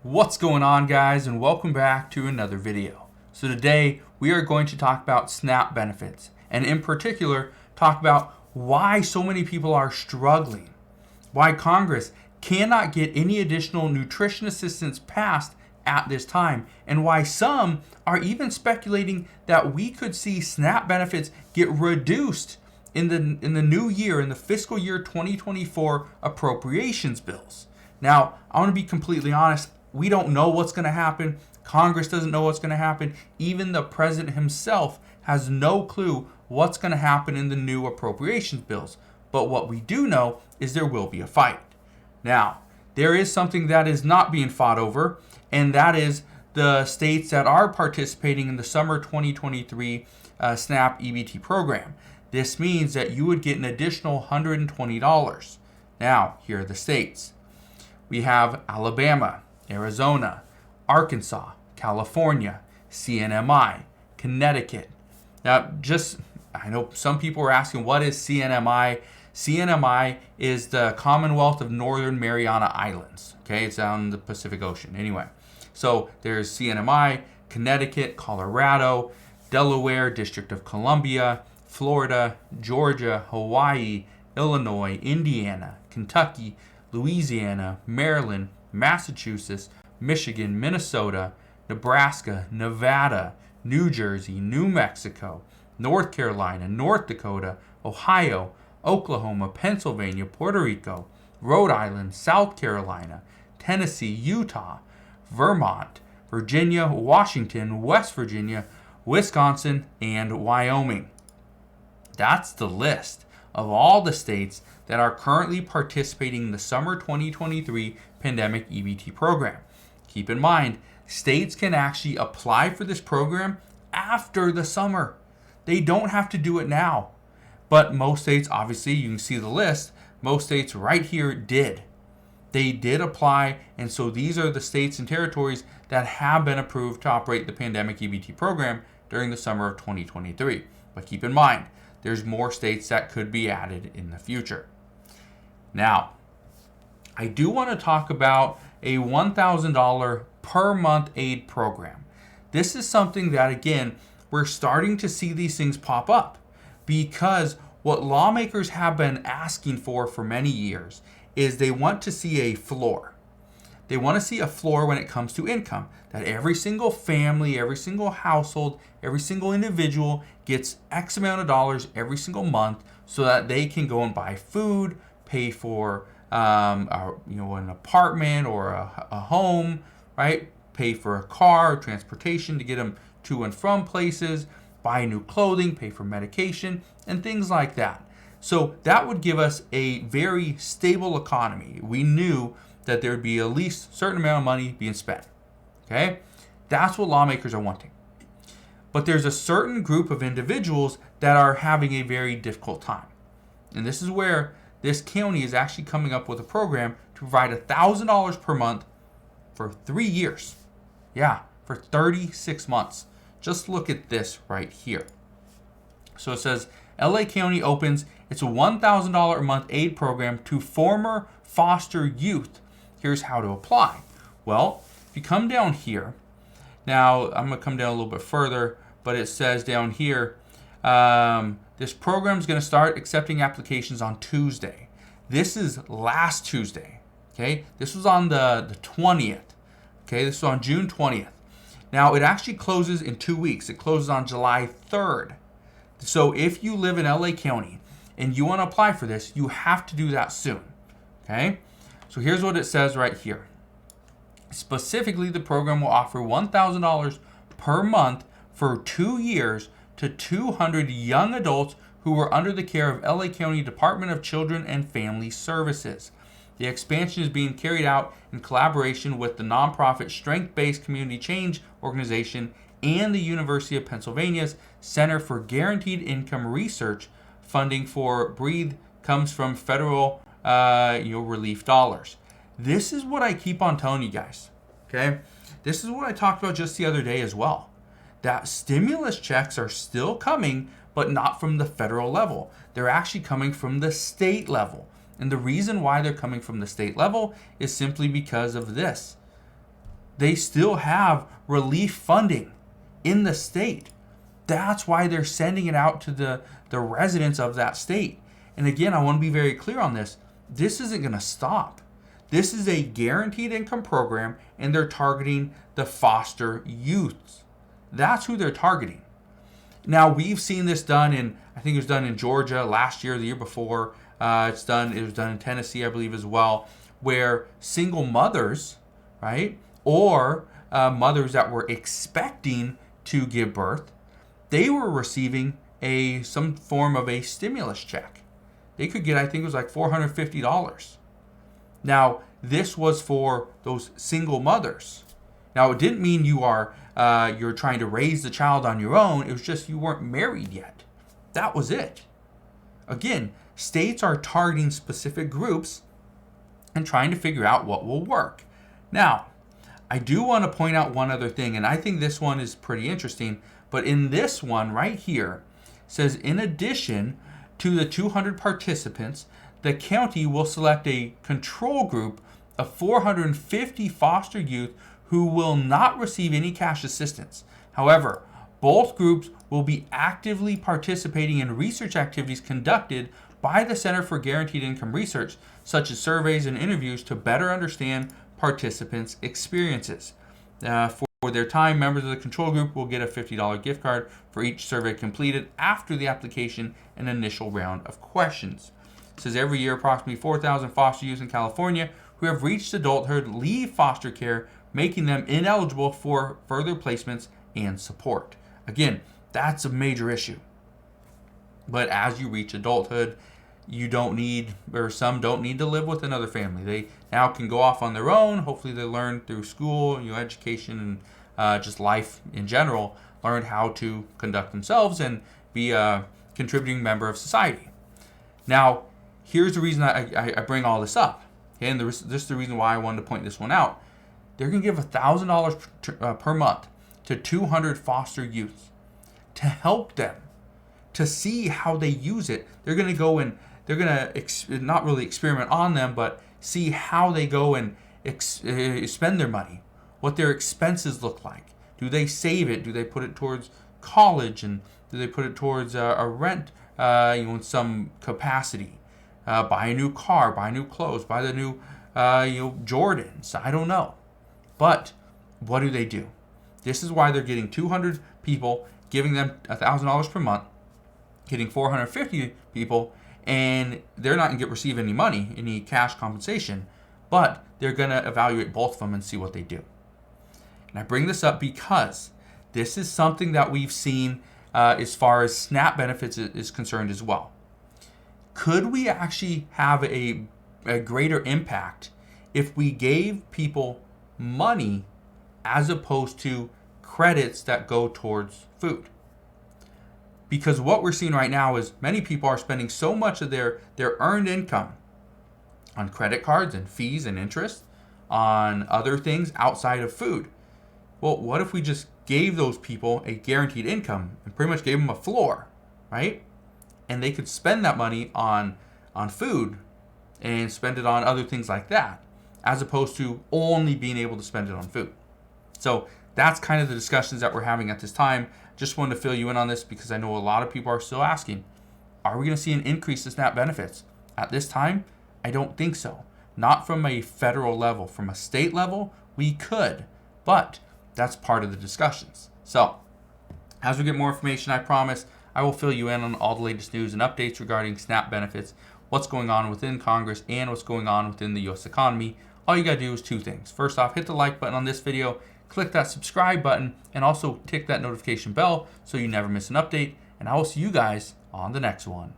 What's going on, guys, and welcome back to another video. So today we are going to talk about SNAP benefits, and in particular talk about why so many people are struggling, why Congress cannot get any additional nutrition assistance passed at this time, and why some are even speculating that we could see SNAP benefits get reduced in the new year, in the fiscal year 2024 appropriations bills. Now, I want to be completely honest. We don't know what's going to happen. Congress doesn't know what's going to happen. Even the president himself has no clue what's going to happen in the new appropriations bills. But what we do know is there will be a fight. Now, there is something that is not being fought over, and that is the states that are participating in the summer 2023 SNAP EBT program. This means that you would get an additional $120. Now, here are the states. We have Alabama, Arizona, Arkansas, California, CNMI, Connecticut. Now, I know some people are asking, what is CNMI? CNMI is the Commonwealth of Northern Mariana Islands. Okay, it's out in the Pacific Ocean. Anyway, so there's CNMI, Connecticut, Colorado, Delaware, District of Columbia, Florida, Georgia, Hawaii, Illinois, Indiana, Kentucky, Louisiana, Maryland, Massachusetts, Michigan, Minnesota, Nebraska, Nevada, New Jersey, New Mexico, North Carolina, North Dakota, Ohio, Oklahoma, Pennsylvania, Puerto Rico, Rhode Island, South Carolina, Tennessee, Utah, Vermont, Virginia, Washington, West Virginia, Wisconsin, and Wyoming. That's the list of all the states that are currently participating in the summer 2023 pandemic EBT program. Keep in mind, states can actually apply for this program after the summer. They don't have to do it now. But most states, obviously, you can see the list, most states right here did. They did apply, and so these are the states and territories that have been approved to operate the pandemic EBT program during the summer of 2023. But keep in mind, there's more states that could be added in the future. Now, I do want to talk about a $1,000 per month aid program. This is something that, again, we're starting to see these things pop up because what lawmakers have been asking for many years is they want to see a floor. They want to see a floor when it comes to income, that every single family, every single household, every single individual gets X amount of dollars every single month so that they can go and buy food, pay for an apartment or a home, right? Pay for a car or transportation to get them to and from places, buy new clothing, pay for medication, and things like that. So that would give us a very stable economy. We knew that there would be at least a certain amount of money being spent. Okay? That's what lawmakers are wanting. But there's a certain group of individuals that are having a very difficult time. And this is where this county is actually coming up with a program to provide $1,000 per month for 3 years. Yeah, for 36 months. Just look at this right here. So it says, LA County opens its $1,000 a month aid program to former foster youth. Here's how to apply. Well, if you come down here, now I'm going to come down a little bit further, but it says down here, this program is going to start accepting applications on Tuesday. This is last Tuesday. Okay, this was on the 20th. Okay, this is on June 20th. Now, it actually closes in 2 weeks. It closes on July 3rd. So if you live in LA County and you want to apply for this, you have to do that soon. Okay? So here's what it says right here. Specifically, the program will offer $1,000 per month for 2 years to 200 young adults who were under the care of LA County Department of Children and Family Services. The expansion is being carried out in collaboration with the nonprofit Strength-Based Community Change Organization and the University of Pennsylvania's Center for Guaranteed Income Research. Funding for BREATHE comes from federal relief dollars. This is what I keep on telling you guys. Okay? This is what I talked about just the other day as well. That stimulus checks are still coming, but not from the federal level. They're actually coming from the state level. And the reason why they're coming from the state level is simply because of this. they still have relief funding in the state. That's why they're sending it out to the residents of that state. And again, I want to be very clear on this. This isn't going to stop. This is a guaranteed income program, and they're targeting the foster youths. That's who they're targeting. Now, we've seen this done in, I think it was done in Georgia last year, the year before. It was done in Tennessee, I believe, as well, where single mothers, right, or mothers that were expecting to give birth, they were receiving some form of a stimulus check. They could get, I think it was like $450. Now, this was for those single mothers. Now, it didn't mean you're trying to raise the child on your own. It was just you weren't married yet. That was it. Again, states are targeting specific groups and trying to figure out what will work. Now, I do want to point out one other thing, and I think this one is pretty interesting. But in this one right here, it says, in addition to the 200 participants, the county will select a control group of 450 foster youth who will not receive any cash assistance. However, both groups will be actively participating in research activities conducted by the Center for Guaranteed Income Research, such as surveys and interviews, to better understand participants' experiences. For their time, members of the control group will get a $50 gift card for each survey completed after the application and initial round of questions. It says every year approximately 4,000 foster youth in California who have reached adulthood leave foster care, making them ineligible for further placements and support. Again, that's a major issue. But as you reach adulthood, some don't need to live with another family. They now can go off on their own. Hopefully they learn through school, education, and just life in general, learn how to conduct themselves and be a contributing member of society. Now, here's the reason I bring all this up. Okay? And this is the reason why I wanted to point this one out. They're going to give $1,000 per month to 200 foster youths to help them, to see how they use it. They're going to go and they're going to not really experiment on them, but see how they go and spend their money, what their expenses look like. Do they save it? Do they put it towards college? And do they put it towards a rent in some capacity? Buy a new car, buy new clothes, buy the new Jordans. I don't know. But what do they do? This is why they're getting 200 people, giving them $1,000 per month, getting 450 people, and they're not going to receive any money, any cash compensation, but they're going to evaluate both of them and see what they do. And I bring this up because this is something that we've seen as far as SNAP benefits is concerned as well. Could we actually have a greater impact if we gave people money as opposed to credits that go towards food? Because what we're seeing right now is many people are spending so much of their earned income on credit cards and fees and interest on other things outside of food. Well, what if we just gave those people a guaranteed income and pretty much gave them a floor, right? And they could spend that money on food and spend it on other things like that, as opposed to only being able to spend it on food. So that's kind of the discussions that we're having at this time. Just wanted to fill you in on this because I know a lot of people are still asking, are we going to see an increase in SNAP benefits? At this time, I don't think so. Not from a federal level. From a state level, we could, but that's part of the discussions. So as we get more information, I promise I will fill you in on all the latest news and updates regarding SNAP benefits, what's going on within Congress, and what's going on within the U.S. economy. All you got to do is two things. First off, hit the like button on this video, click that subscribe button, and also tick that notification bell so you never miss an update. And I will see you guys on the next one.